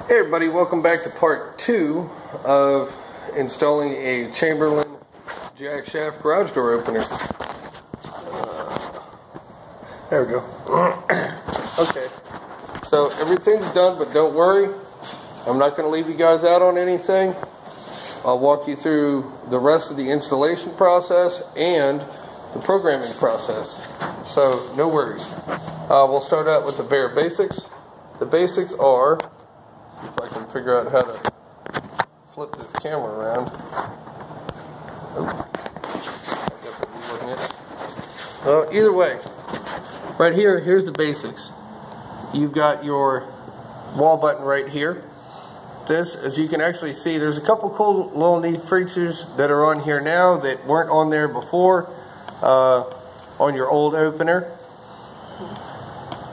Hey everybody, welcome back to part 2 of installing a Chamberlain Jackshaft garage door opener. There we go. Okay, so everything's done, but don't worry, I'm not going to leave you guys out on anything. I'll walk you through the rest of the installation process and the programming process, so no worries. We'll start out with the bare basics. The basics are, see if I can figure out how to flip this camera around. Well, either way, right here, here's the basics. You've got your wall button right here. This, as you can actually see, there's a couple cool little neat features that are on here now that weren't on there before on your old opener.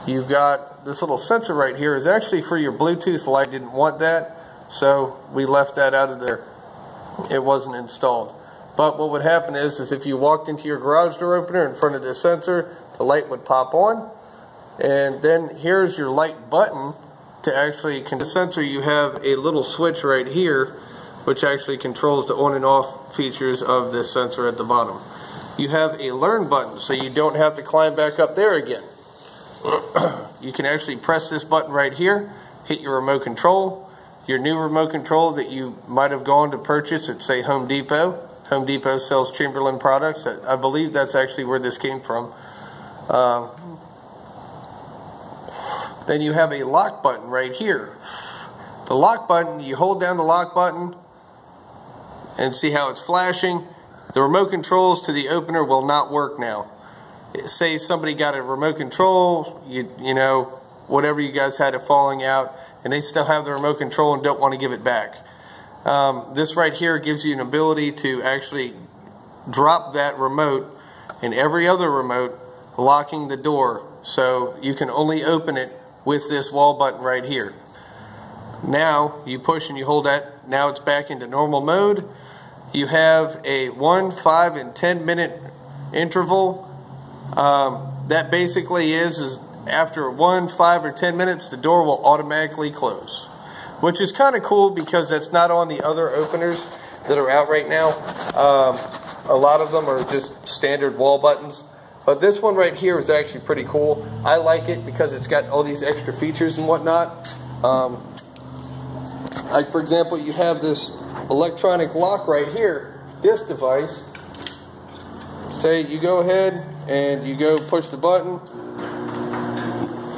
You've got this little sensor right here is actually for your Bluetooth light. Didn't want that, so we left that out of there. It wasn't installed. But what would happen is if you walked into your garage door opener in front of this sensor, the light would pop on, and then here's your light button to actually the sensor. You have a little switch right here which actually controls the on and off features of this sensor at the bottom. You have a learn button, so you don't have to climb back up there again. You can actually press this button right here, hit your remote control, your new remote control that you might have gone to purchase at, say, Home Depot. Home Depot sells Chamberlain products. I believe that's actually where this came from. Then you have a lock button right here. The lock button, you hold down the lock button and see how it's flashing. The remote controls to the opener will not work now. Say somebody got a remote control, you know, whatever you guys had it falling out, and they still have the remote control and don't want to give it back. This right here gives you an ability to actually drop that remote and every other remote, locking the door, so you can only open it with this wall button right here. Now you push and you hold that, now it's back into normal mode. You have a 1, 5, and 10 minute interval. That basically is after 1, 5, or 10 minutes, the door will automatically close, which is kind of cool because that's not on the other openers that are out right now. A lot of them are just standard wall buttons, but this one right here is actually pretty cool. I like it because it's got all these extra features and whatnot. Like, for example, you have this electronic lock right here. This device, say you go ahead and you go push the button,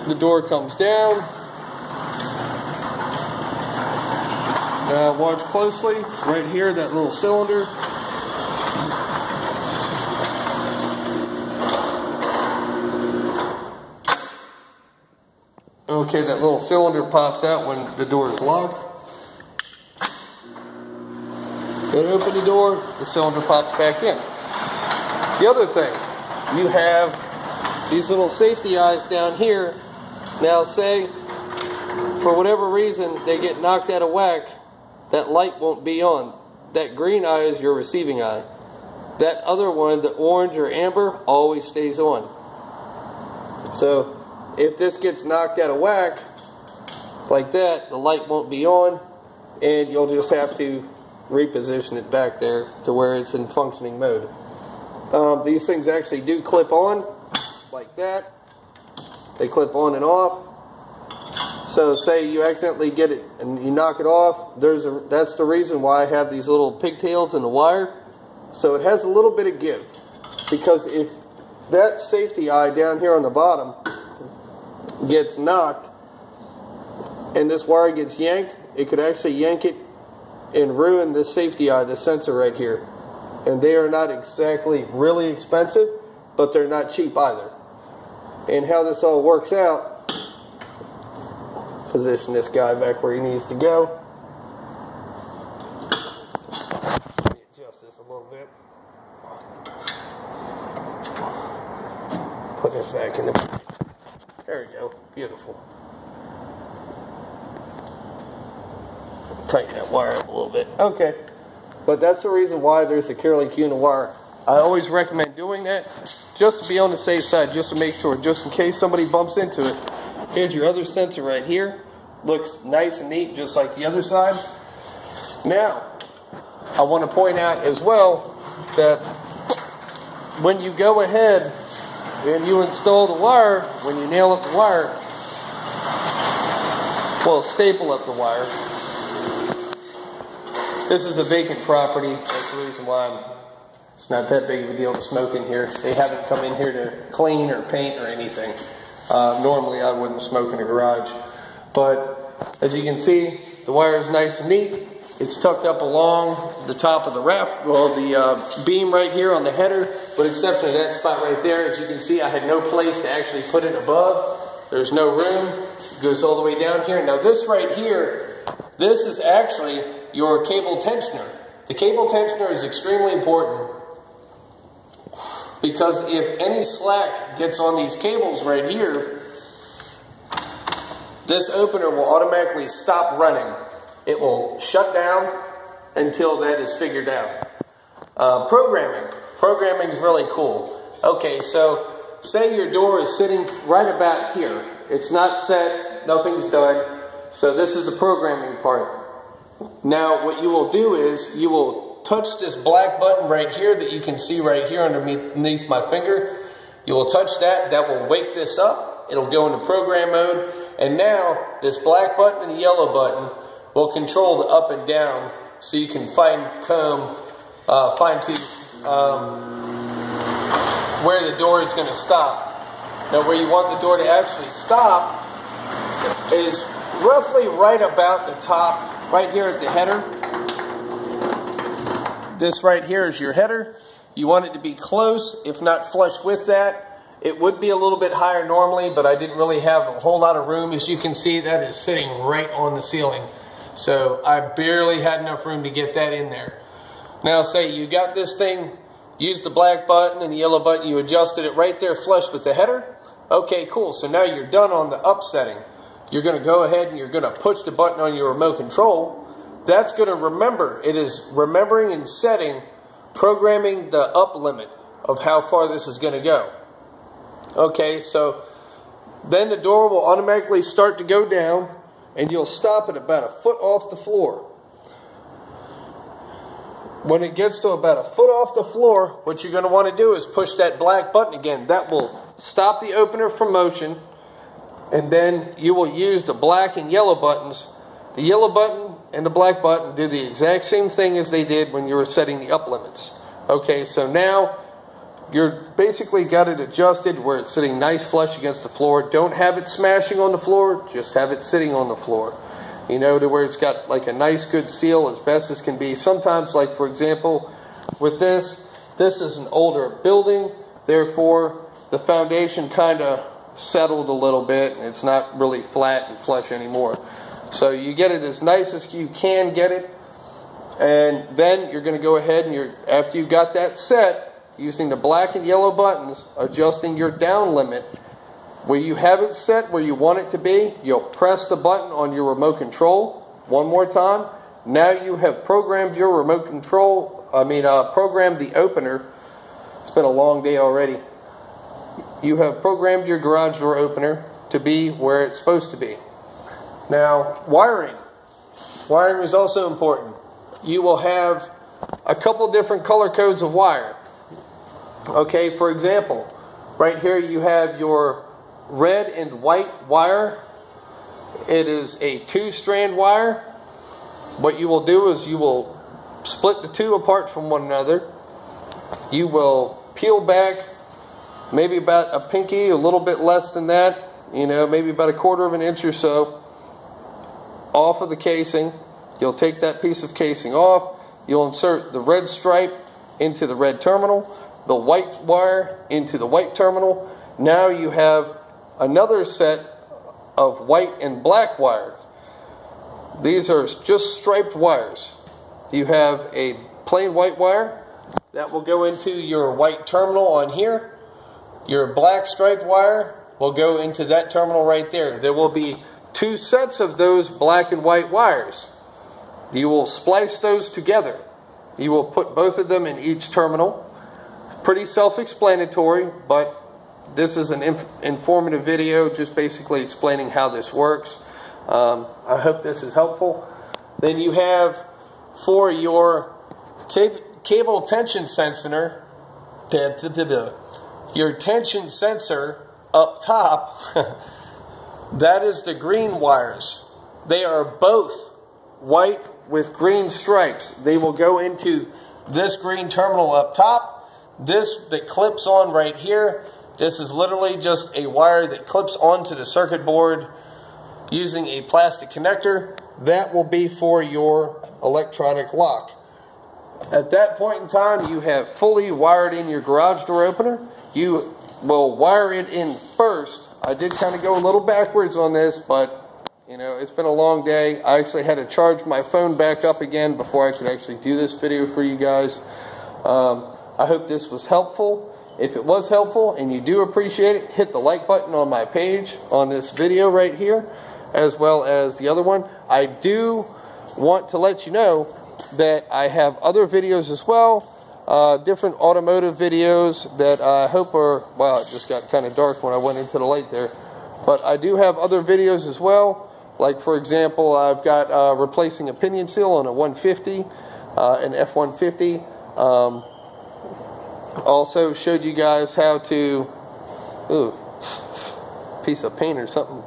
the door comes down. Now watch closely, right here, that little cylinder. Okay, that little cylinder pops out when the door is locked. Go to open the door, the cylinder pops back in. The other thing, you have these little safety eyes down here. Now say, for whatever reason, they get knocked out of whack, that light won't be on. That green eye is your receiving eye. That other one, the orange or amber, always stays on. So, if this gets knocked out of whack, like that, the light won't be on, and you'll just have to reposition it back there to where it's in functioning mode. These things actually do clip on, like that. They clip on and off. So say you accidentally get it and you knock it off, that's the reason why I have these little pigtails in the wire. So it has a little bit of give. Because if that safety eye down here on the bottom gets knocked and this wire gets yanked, it could actually yank it and ruin this safety eye, this sensor right here. And they are not exactly really expensive, but they're not cheap either. And how this all works out, position this guy back where he needs to go. Let me adjust this a little bit. Put this back in the... There we go. Beautiful. Tighten that wire up a little bit. Okay. But that's the reason why they're securely cued in the wire. I always recommend doing that just to be on the safe side, just to make sure, just in case somebody bumps into it. Here's your other sensor right here. Looks nice and neat, just like the other side. Now, I want to point out as well that when you go ahead and you install the wire, when you nail up the wire, well, staple up the wire. This is a vacant property. That's the reason why it's not that big of a deal to smoke in here. They haven't come in here to clean or paint or anything. Normally I wouldn't smoke in a garage. But as you can see, the wire is nice and neat. It's tucked up along the top of the raft, well, the beam right here on the header, with the exception of that spot right there. As you can see, I had no place to actually put it above. There's no room. It goes all the way down here. Now this right here, this is actually your cable tensioner. The cable tensioner is extremely important because if any slack gets on these cables right here, this opener will automatically stop running. It will shut down until that is figured out. Programming is really cool. Okay, so say your door is sitting right about here. It's not set, nothing's done. So this is the programming part. Now what you will do is you will touch this black button right here that you can see right here underneath my finger. You will touch that. That will wake this up. It'll go into program mode. And now this black button and the yellow button will control the up and down, so you can fine-tooth where the door is going to stop. Now where you want the door to actually stop is roughly right about the top, right here at the header. This right here is your header. You want it to be close, if not flush with that. It would be a little bit higher normally, but I didn't really have a whole lot of room. As you can see, that is sitting right on the ceiling. So I barely had enough room to get that in there. Now say you got this thing, use the black button and the yellow button, you adjusted it right there flush with the header. Okay, cool. So now you're done on the up setting. You're going to go ahead and you're going to push the button on your remote control. That's going to remember. It is remembering and setting, programming the up limit of how far this is going to go. Okay, so then the door will automatically start to go down and you'll stop at about a foot off the floor. When it gets to about a foot off the floor, what you're going to want to do is push that black button again. That will stop the opener from motion, and then you will use the black and yellow buttons. The yellow button and the black button do the exact same thing as they did when you were setting the up limits. Okay, so now you're basically got it adjusted where it's sitting nice flush against the floor. Don't have it smashing on the floor, just have it sitting on the floor. You know, to where it's got like a nice good seal as best as can be. Sometimes, like for example, with this is an older building, therefore the foundation kind of settled a little bit and it's not really flat and flush anymore. So you get it as nice as you can get it, and then you're going to go ahead and after you've got that set, using the black and yellow buttons, adjusting your down limit. Where you have it set where you want it to be, you'll press the button on your remote control one more time. Now you have programmed your remote control, programmed the opener. It's been a long day already. You have programmed your garage door opener to be where it's supposed to be. Now, wiring. Wiring is also important. You will have a couple different color codes of wire. Okay, for example, right here you have your red and white wire. It is a 2-strand wire. What you will do is you will split the two apart from one another. You will peel back maybe about a pinky, a little bit less than that, maybe about 1/4 of an inch or so off of the casing. You'll take that piece of casing off. You'll insert the red stripe into the red terminal, the white wire into the white terminal. Now you have another set of white and black wires. These are just striped wires. You have a plain white wire that will go into your white terminal on here. Your black striped wire will go into that terminal right there. There will be 2 sets of those black and white wires. You will splice those together. You will put both of them in each terminal. It's pretty self-explanatory, but this is an informative video just basically explaining how this works. I hope this is helpful. Then you have for your cable tension sensor, your tension sensor up top, that is the green wires. They are both white with green stripes. They will go into this green terminal up top. This that clips on right here, this is literally just a wire that clips onto the circuit board using a plastic connector. That will be for your electronic lock. At that point in time, you have fully wired in your garage door opener. You will wire it in first. I did kind of go a little backwards on this, but you know, it's been a long day. I actually had to charge my phone back up again before I could actually do this video for you guys. I hope this was helpful. If it was helpful and you do appreciate it, hit the like button on my page on this video right here, as well as the other one. I do want to let you know that I have other videos as well, different automotive videos that I hope are, wow, it just got kind of dark when I went into the light there. But I do have other videos as well. Like, for example, I've got replacing a pinion seal on a 150, an F-150. Also showed you guys how to, ooh, piece of paint or something.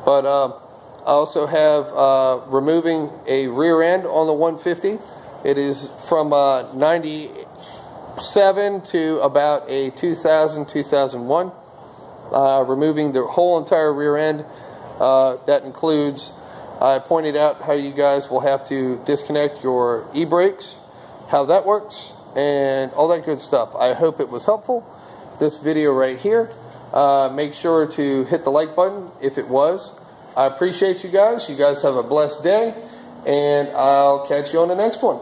But I also have removing a rear end on the 150. It is from 97 to about a 2000, 2001. Removing the whole entire rear end. That includes, I pointed out how you guys will have to disconnect your e-brakes, how that works, and all that good stuff. I hope it was helpful, this video right here. Make sure to hit the like button if it was. I appreciate you guys. You guys have a blessed day, and I'll catch you on the next one.